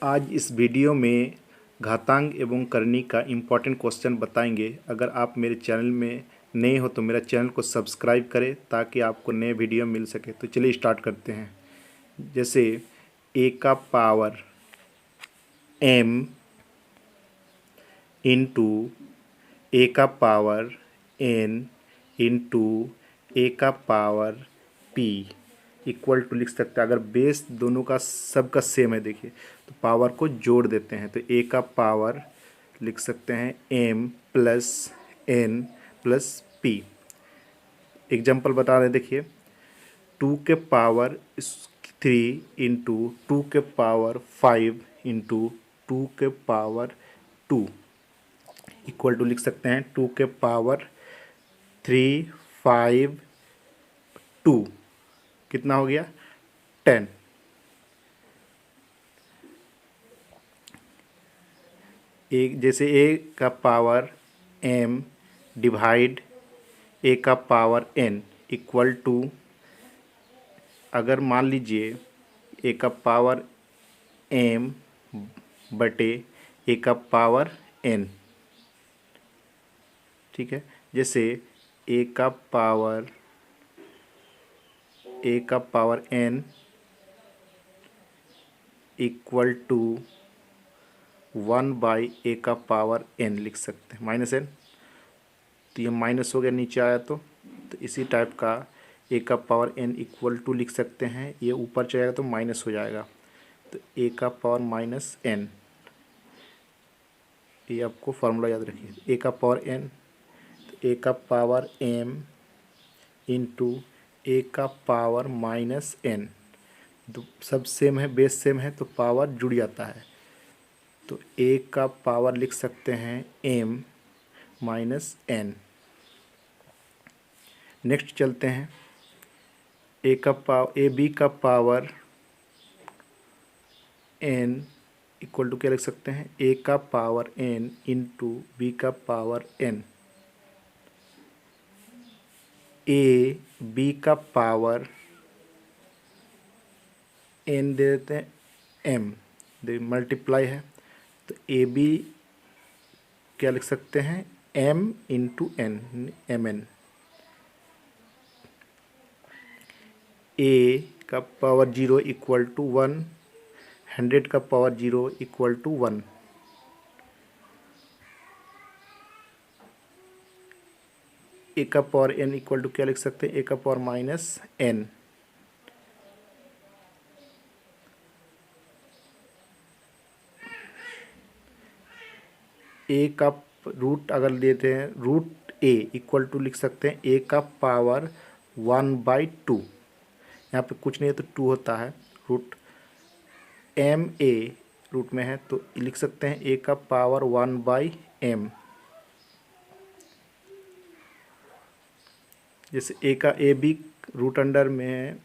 आज इस वीडियो में घातांक एवं करनी का इम्पोर्टेंट क्वेश्चन बताएंगे। अगर आप मेरे चैनल में नए हो तो मेरा चैनल को सब्सक्राइब करें ताकि आपको नए वीडियो मिल सके। तो चलिए स्टार्ट करते हैं। जैसे ए का पावर m इंटू ए का पावर n इंटू ए का पावर p इक्वल टू लिख सकते हैं। अगर बेस दोनों का सबका सेम है देखिए तो पावर को जोड़ देते हैं तो ए का पावर लिख सकते हैं m plus n plus p। Example बता रहे देखिए 2 के पावर 3 इंटू 2 के पावर 5 इंटू 2 के पावर 2 इक्वल टू लिख सकते हैं 2 के पावर 3 5 2 कितना हो गया 10। एक जैसे ए का पावर m डिवाइड ए का पावर n इक्वल टू, अगर मान लीजिए ए का पावर m बटे ए का पावर n, ठीक है। जैसे ए का power n equal to 1 by a का पावर n लिख सकते हैं माइनस n। तो ये माइनस हो गया नीचे आया तो इसी टाइप का ए का पावर n इक्वल टू लिख सकते हैं। ये ऊपर चलेगा तो माइनस हो जाएगा तो ए का पावर माइनस n। ये आपको फार्मूला याद रखिए। ए का पावर n तो ए का पावर m इंटू ए का पावर माइनस n। तो सब सेम है, बेस सेम है तो पावर जुड़ जाता है। तो ए का पावर लिख सकते हैं m माइनस n। नेक्स्ट चलते हैं ए बी का पावर n इक्वल टू क्या लिख सकते हैं ए का पावर n इंटू बी का पावर n। ए बी का पावर n दे देते हैं m, दे मल्टीप्लाई है तो ए बी क्या लिख सकते हैं m into n m n. A का पावर 0 इक्वल टू 1, 100 का पावर 0 इक्वल टू 1। ए का पावर n इक्वल टू क्या लिख सकते हैं ए का पावर माइनस n। ए का रूट अगर लेते हैं रूट ए इक्वल टू लिख सकते हैं ए का पावर 1/2। यहाँ पे कुछ नहीं है तो 2 होता है। रूट m a रूट में है तो लिख सकते हैं ए का पावर 1/m। जैसे ए का ए बी रूट अंडर में है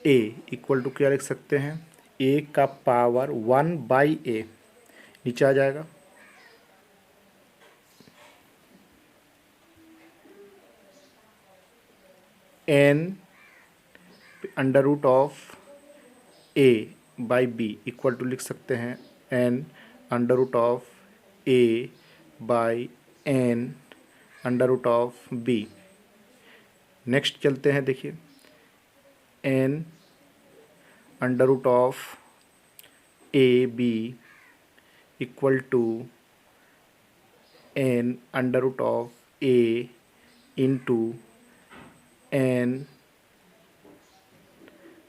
ए इक्वल टू क्या लिख सकते हैं ए का पावर 1/a नीचे आ जाएगा। n under root of a by b equal to लिख सकते हैं n under root of a by n under root of b। Next चलते हैं देखिए n under root of a b equal to n under root of a into n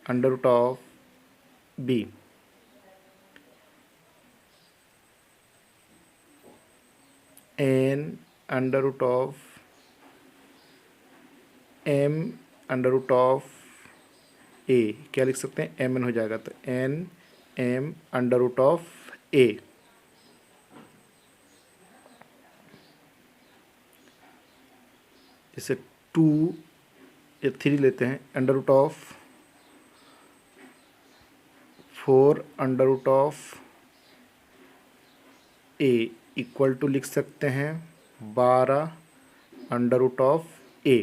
under root of b। n under root of m under root of a क्या लिख सकते हैं mn हो जाएगा तो n m under root of a। जैसे 2 या 3 लेते हैं under root of 4 under root of a equal to लिख सकते हैं 12 अंडर रूट ऑफ a।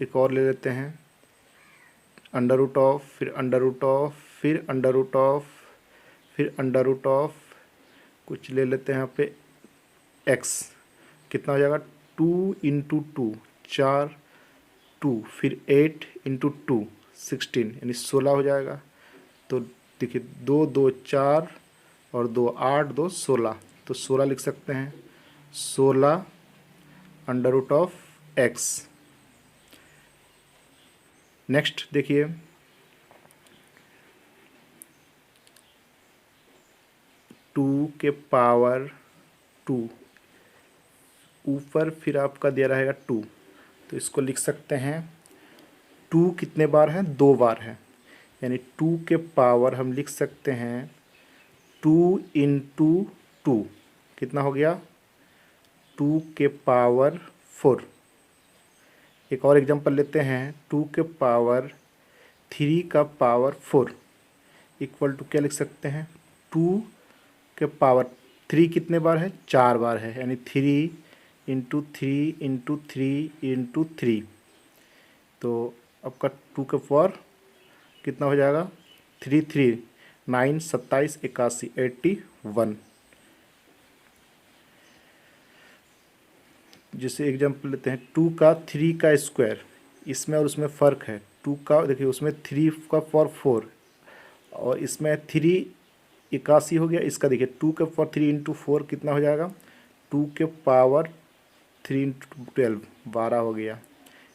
एक और ले लेते हैं अंडर रूट ऑफ, फिर अंडर रूट ऑफ, फिर अंडर रूट ऑफ, फिर अंडर रूट ऑफ, कुछ ले लेते हैं यहाँ पे एक्स, कितना हो जाएगा 2 × 2 4, 2, फिर 8 × 2 16, यानी 16 हो जाएगा। तो देखिए 2 2 4 और 2 8 2 16, तो 16 लिख सकते हैं, 16 under root of x. Next देखिए, टू के पावर 2, ऊपर फिर आपका दिया रहेगा 2, तो इसको लिख सकते हैं 2 कितने बार है, 2 बार है, यानी 2 के पावर हम लिख सकते हैं 2 × 2, कितना हो गया 2 के पावर 4। एक और एग्जांपल लेते हैं, 2 के पावर 3 का पावर 4 इक्वल टू क्या लिख सकते हैं, 2 के पावर 3 कितने बार है, 4 बार है, यानी 3 × 3 × 3 × 3, तो आपका 2 के पावर कितना हो जाएगा 3 3 9 27 81 81। जैसे एग्जांपल लेते हैं 2 का 3 का स्क्वायर, इसमें और उसमें फ़र्क है, 2 का देखिए उसमें 3 का पावर 4 और इसमें 3 81 हो गया, इसका देखिए 2 के पावर 3 × 4 कितना हो जाएगा 2 के पावर 3 × 12 12 हो गया,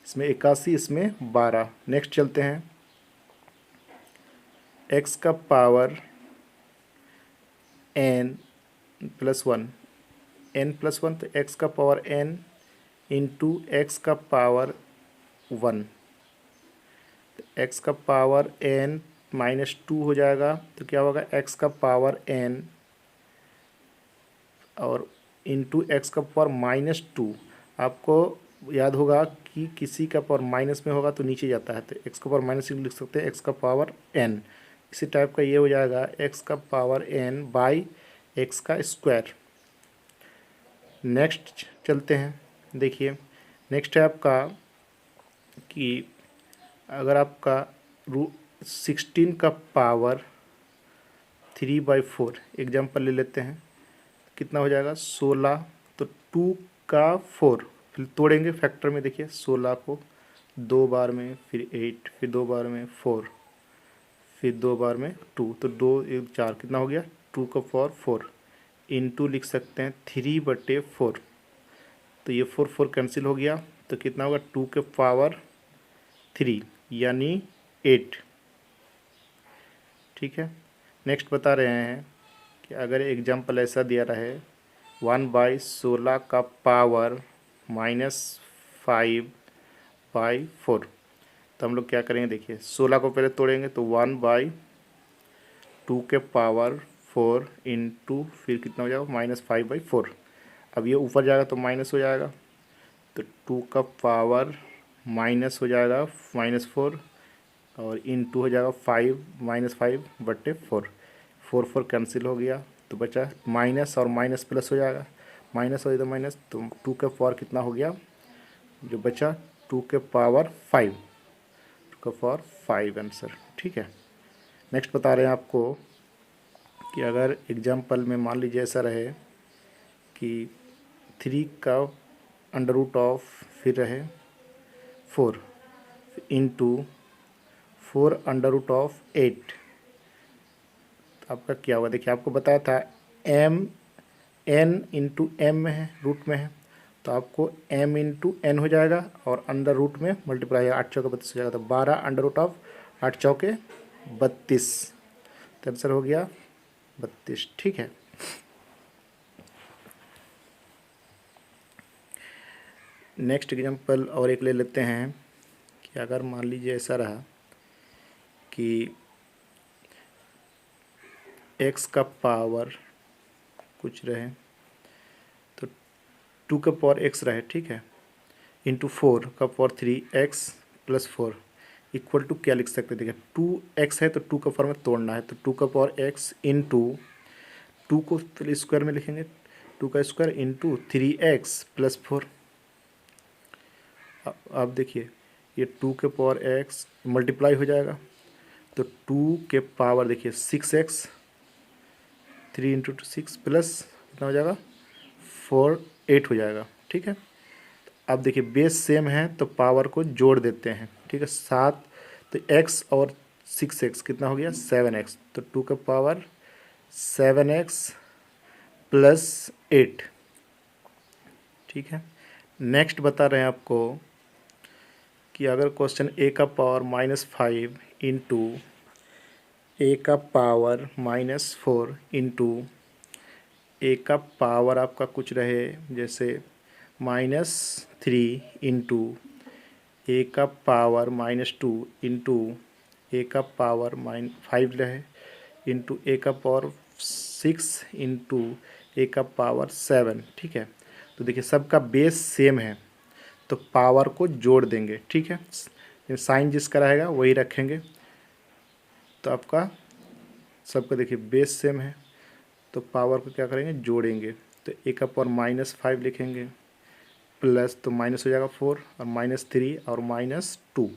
इसमें 81 इसमें 12। नेक्स्ट चलते हैं, x का पावर n+1, n+1, तो x का पावर n इंटू एक्स का पावर 1, तो x का पावर n -2 हो जाएगा, तो क्या होगा x का पावर n और इंटू एक्स का पावर -2। आपको याद होगा कि किसी का पावर माइनस में होगा तो नीचे जाता है, तो x का पावर -2 लिख सकते हैं x का पावर n। इसी टाइप का ये हो जाएगा x का पावर n बाई x का स्क्वायर। नेक्स्ट चलते हैं, देखिए नेक्स्ट है आपका कि अगर आपका 16 का पावर 3/4 एग्जाम्पल ले लेते हैं, कितना हो जाएगा 16, तो 2 का 4 फिर तोड़ेंगे फैक्टर में, देखिए 16 को 2 बार में, फिर 8, फिर 2 बार में 4, फिर 2 बार में 2, तो 2 1 4 कितना हो गया 2 का पावर 4 इंटू लिख सकते हैं 3/4, तो ये 4 4 कैंसिल हो गया, तो कितना होगा 2 के पावर 3 यानी 8। ठीक है, नेक्स्ट बता रहे हैं कि अगर एग्जाम्पल ऐसा दिया रहे 1/16 का पावर -5/4, तो हम लोग क्या करेंगे, देखिए 16 को पहले तोड़ेंगे, तो 1/2 के पावर 4 इंटू फिर कितना हो जाएगा -5/4। अब ये ऊपर जाएगा तो माइनस हो जाएगा, तो 2 का पावर माइनस हो जाएगा -4 और इंटू हो जाएगा 5 -5/4, 4 4 कैंसिल हो गया, तो बचा माइनस और माइनस प्लस हो जाएगा, माइनस हो इधर माइनस, तो 2 का पावर कितना हो गया जो बचा 2 के पावर 5, 2 का पावर 5 आंसर। ठीक है, नेक्स्ट बता रहे हैं आपको कि अगर एग्जाम्पल में मान लीजिए ऐसा रहे कि 3 का अंडर रूट ऑफ फिर रहे 4 इंटू 4 अंडर रूट ऑफ 8, आपका क्या हुआ, देखिए आपको बताया था m n इंटू एम में है, रूट में है, तो आपको m इंटू एन हो जाएगा और अंडर रूट में मल्टीप्लाई 8 चौके 32 हो जाएगा, तो 12 अंडर रूट ऑफ 8 चौके 32, तो आंसर हो गया 32। ठीक है, नेक्स्ट एग्जांपल और एक ले लेते हैं कि अगर मान लीजिए ऐसा रहा कि x का पावर कुछ रहे, तो 2 का पावर x रहे, ठीक है, इंटू 4 का पावर 3x + 4 इक्वल टू क्या लिख सकते हैं, देखिए 2x है तो 2 का पावर में तोड़ना है, तो 2 का पावर x इंटू 2 को पहले स्क्वायर में लिखेंगे, 2 का स्क्वायर इंटू 3x + 4। अब देखिए ये 2 के पावर x मल्टीप्लाई हो जाएगा, तो 2 के पावर देखिए 6x, 3 इंटू 6 प्लस कितना हो जाएगा 4 8 हो जाएगा। ठीक है, अब देखिए बेस सेम है तो पावर को जोड़ देते हैं। ठीक है, 7 तो x और 6x कितना हो गया 7x, तो 2 का पावर 7x प्लस 8। ठीक है, नेक्स्ट बता रहे हैं आपको कि अगर क्वेश्चन a का पावर -5 इंटू ए का पावर -4 इंटू ए का पावर आपका कुछ रहे जैसे -3 इंटू ए का पावर -2 इंटू ए का पावर -5 रहे इंटू ए का पावर 6 इंटू ए का पावर 7। ठीक है, तो देखिए सबका बेस सेम है तो पावर को जोड़ देंगे। ठीक है, साइन जिसका रहेगा वही रखेंगे। तो आपका सबका देखिए बेस सेम है तो पावर को क्या करेंगे जोड़ेंगे, तो ए का पावर -5 लिखेंगे, प्लस तो माइनस हो जाएगा 4 और -3 और -2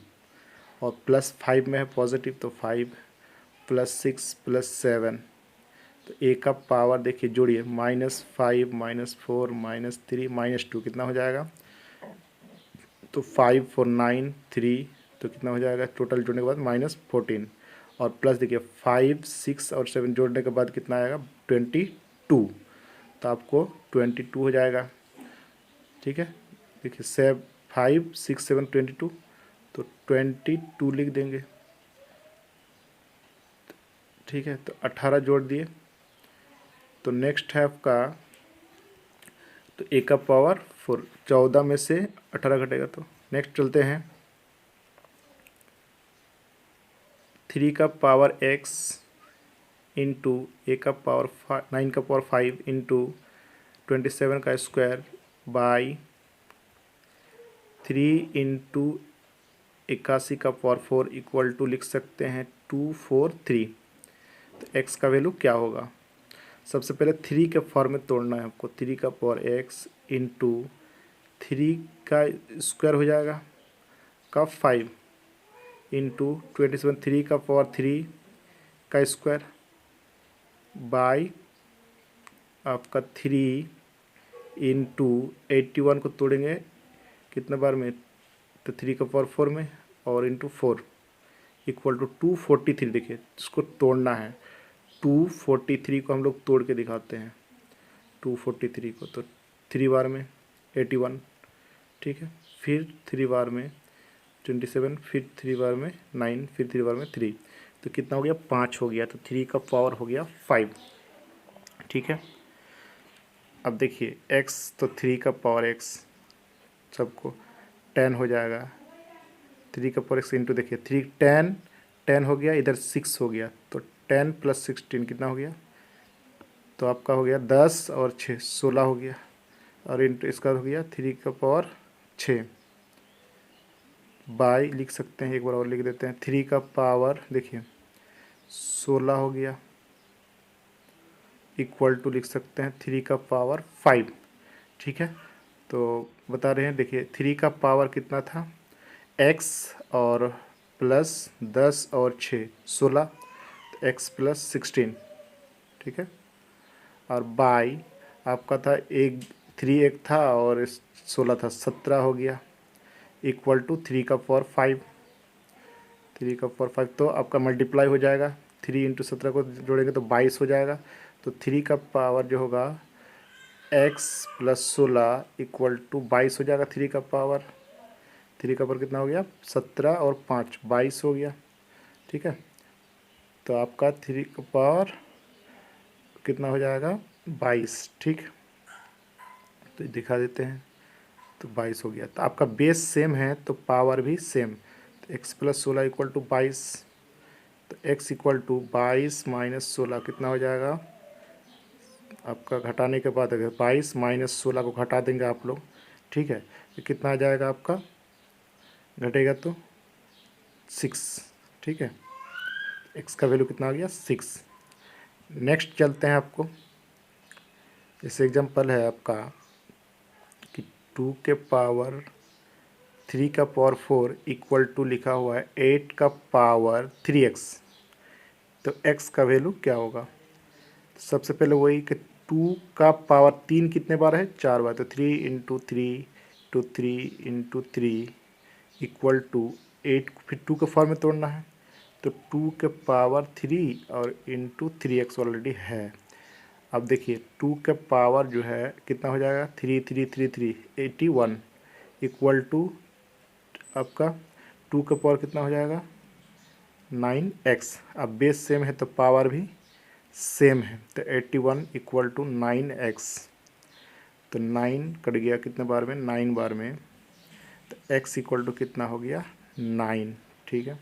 और +5 में है पॉजिटिव तो 5 +6 +7, तो ए का पावर देखिए जोड़िए -5 -4 -3 -2 कितना हो जाएगा, तो 5 4 9 3, तो कितना हो जाएगा टोटल जोड़ने के बाद -14 और प्लस देखिए 5 6 और 7 जोड़ने के बाद कितना आएगा 22, तो आपको 22 हो जाएगा। ठीक है, देखिए 5 6 7 22, तो 22 लिख देंगे। ठीक है, तो 18 जोड़ दिए, तो नेक्स्ट है आपका तो ए का पावर 4, 14 में से 18 घटेगा तो नेक्स्ट चलते हैं 3 का पावर x इंटू ए का पावर 9 का पावर 5 इंटू 27 का स्क्वायर बाई 3 इंटू 81 का पावर 4 इक्वल टू लिख सकते हैं 243। तो x का वैल्यू क्या होगा, सबसे पहले 3 के फॉर्म में तोड़ना है आपको। 3 का पावर x इंटू 3 का स्क्वायर हो जाएगा का 5 इंटू 27 3 का पावर 3 का स्क्वायर बाई आपका 3 इंटू 81 को तोड़ेंगे कितने बार में, तो 3 का पावर 4 में और इंटू 4 इक्वल टू 243। देखिए इसको तोड़ना है, 243 को हम लोग तोड़ के दिखाते हैं 243 को, तो 3 बार में 81। ठीक है, फिर 3 बार में 27, फिर 3 बार में 9, फिर 3 बार में 3, तो कितना हो गया 5 हो गया, तो 3 का पावर हो गया 5। ठीक है, अब देखिए x, तो 3 का पावर x सबको 10 हो जाएगा, 3 का पावर x इंटू देखिए 3 10 हो गया, इधर 6 हो गया, तो 10 + 16 कितना हो गया, तो आपका हो गया 10 और 6 16 हो गया, और इंटू इसका हो गया 3 का पावर 6 बाई लिख सकते हैं, एक बार और लिख देते हैं 3 का पावर देखिए 16 हो गया इक्वल टू लिख सकते हैं 3 का पावर 5। ठीक है, तो बता रहे हैं देखिए 3 का पावर कितना था x और प्लस 10 और 6 16, तो x + 16। ठीक है, और बाई आपका था 3 एक था और 16 था 17 हो गया इक्वल टू 3 का पावर 5। 3 का पावर 5 तो आपका मल्टीप्लाई हो जाएगा, 3 इंटू 17 को जोड़ेंगे तो 22 हो जाएगा, तो 3 का पावर जो होगा x + 16 इक्वल टू 22 हो जाएगा। 3 का पावर कितना हो गया 17 और 5 22 हो गया। ठीक है, तो आपका 3 का पावर कितना हो जाएगा 22। ठीक, तो दिखा देते हैं, तो 22 हो गया, तो आपका बेस सेम है तो पावर भी सेम, तो x + 16 इक्वल टू 22, तो x इक्वल टू 22 - 16 कितना हो जाएगा आपका, घटाने के बाद अगर 22 - 16 को घटा देंगे आप लोग। ठीक है, तो कितना आ जाएगा आपका, घटेगा तो 6। ठीक है, x का वैल्यू कितना आ गया 6। नेक्स्ट चलते हैं आपको, जैसे एग्जांपल है आपका कि 2 के पावर 3 का पावर 4 इक्वल टू लिखा हुआ है 8 का पावर 3x। तो x का वैल्यू क्या होगा? सबसे पहले वही कि 2 का पावर 3 कितने बार है? 4 बार। तो 3 × 3 इक्वल टू 8। फिर 2 के फॉर्म में तोड़ना है, तो 2 के पावर 3 और इंटू 3x ऑलरेडी है। अब देखिए 2 का पावर जो है कितना हो जाएगा? 3 81 इक्वल टू आपका 2 का पावर कितना हो जाएगा? 9x। अब बेस सेम है तो पावर भी सेम है, तो 81 इक्वल टू 9x। तो 9 कट गया कितने बार में? 9 बार में। तो x इक्वल टू कितना हो गया? 9। ठीक है।